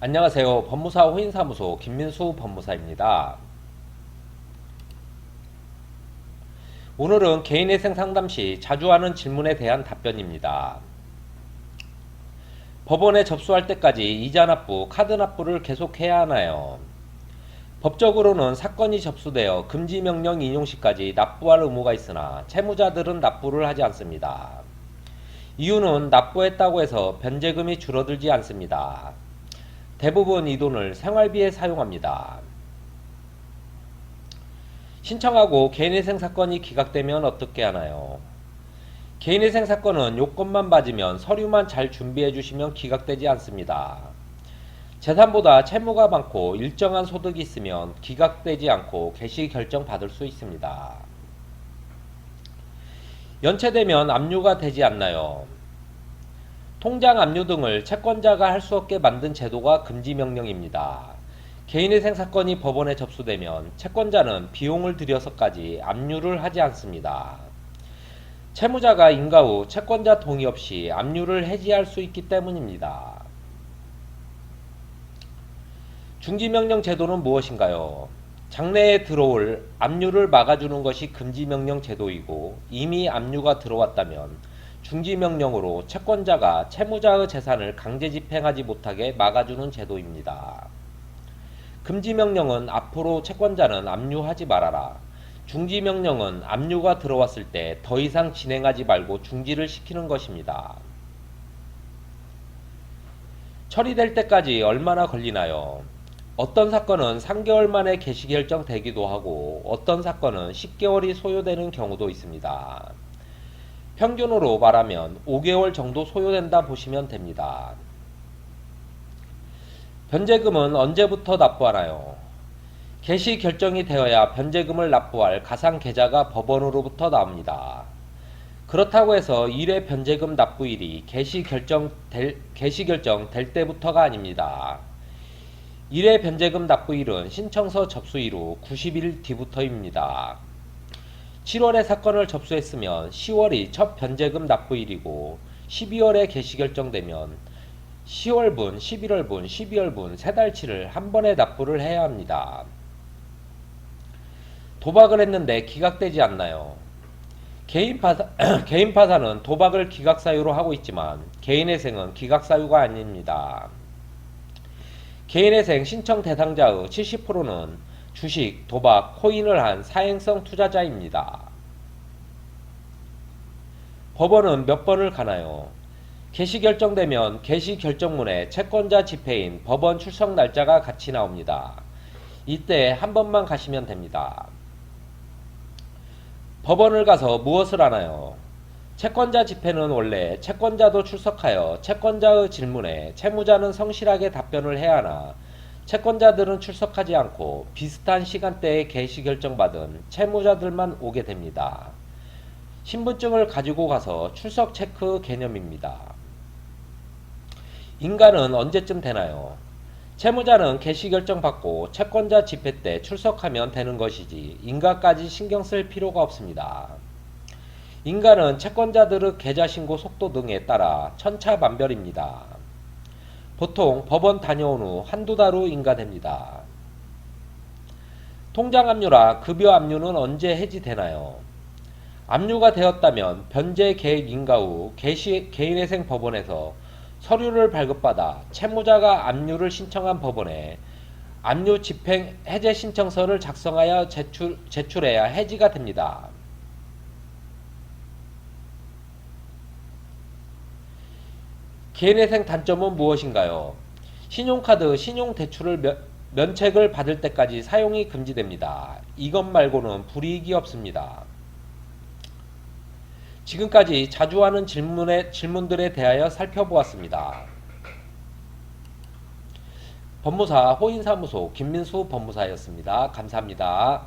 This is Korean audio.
안녕하세요. 법무사 호인사무소 김민수 법무사입니다. 오늘은 개인회생 상담 시 자주 하는 질문에 대한 답변입니다. 법원에 접수할 때까지 이자 납부, 카드 납부를 계속해야 하나요? 법적으로는 사건이 접수되어 금지명령 인용 시까지 납부할 의무가 있으나 채무자들은 납부를 하지 않습니다. 이유는 납부했다고 해서 변제금이 줄어들지 않습니다. 대부분 이 돈을 생활비에 사용합니다. 신청하고 개인회생 사건이 기각되면 어떻게 하나요? 개인회생 사건은 요건만 받으면 서류만 잘 준비해 주시면 기각되지 않습니다. 재산보다 채무가 많고 일정한 소득이 있으면 기각되지 않고 개시 결정 받을 수 있습니다. 연체되면 압류가 되지 않나요? 통장 압류 등을 채권자가 할 수 없게 만든 제도가 금지명령입니다. 개인회생 사건이 법원에 접수되면 채권자는 비용을 들여서까지 압류를 하지 않습니다. 채무자가 인가 후 채권자 동의 없이 압류를 해지할 수 있기 때문입니다. 중지명령 제도는 무엇인가요? 장래에 들어올 압류를 막아주는 것이 금지명령 제도이고 이미 압류가 들어왔다면 중지명령으로 채권자가 채무자의 재산을 강제 집행하지 못하게 막아주는 제도입니다. 금지명령은 앞으로 채권자는 압류하지 말아라. 중지명령은 압류가 들어왔을 때 더 이상 진행하지 말고 중지를 시키는 것입니다. 처리될 때까지 얼마나 걸리나요? 어떤 사건은 3개월 만에 개시 결정되기도 하고 어떤 사건은 10개월이 소요되는 경우도 있습니다. 평균으로 말하면 5개월 정도 소요된다 보시면 됩니다. 변제금은 언제부터 납부하나요? 개시 결정이 되어야 변제금을 납부할 가상 계좌가 법원으로부터 나옵니다. 그렇다고 해서 1회 변제금 납부일이 개시 결정 될 때부터가 아닙니다. 1회 변제금 납부일은 신청서 접수 이후 90일 뒤부터입니다. 7월에 사건을 접수했으면 10월이 첫 변제금 납부일이고 12월에 개시 결정되면 10월분, 11월분, 12월분 세 달치를 한 번에 납부를 해야 합니다. 도박을 했는데 기각되지 않나요? 개인 파산은 도박을 기각 사유로 하고 있지만 개인회생은 기각 사유가 아닙니다. 개인회생 신청 대상자의 70%는 주식, 도박, 코인을 한 사행성 투자자입니다. 법원은 몇 번을 가나요? 개시 결정되면 개시 결정문에 채권자 집회인 법원 출석 날짜가 같이 나옵니다. 이때 한 번만 가시면 됩니다. 법원을 가서 무엇을 하나요? 채권자 집회는 원래 채권자도 출석하여 채권자의 질문에 채무자는 성실하게 답변을 해야 하나 채권자들은 출석하지 않고 비슷한 시간대에 개시 결정받은 채무자들만 오게 됩니다. 신분증을 가지고 가서 출석 체크 개념입니다. 인가는 언제쯤 되나요? 채무자는 개시 결정 받고 채권자 집회 때 출석하면 되는 것이지 인가까지 신경 쓸 필요가 없습니다. 인가는 채권자들의 계좌 신고 속도 등에 따라 천차만별입니다. 보통 법원 다녀온 후 한두 달 후 인가됩니다. 통장 압류라 급여 압류는 언제 해지되나요? 압류가 되었다면 변제 계획 인가 후 개인회생 법원에서 서류를 발급받아 채무자가 압류를 신청한 법원에 압류 집행 해제 신청서를 작성하여 제출해야 해지가 됩니다. 개인회생 단점은 무엇인가요? 신용카드, 신용대출을 면책을 받을 때까지 사용이 금지됩니다. 이것 말고는 불이익이 없습니다. 지금까지 자주 하는 질문들에 대하여 살펴보았습니다. 법무사 호인사무소 김민수 법무사였습니다. 감사합니다.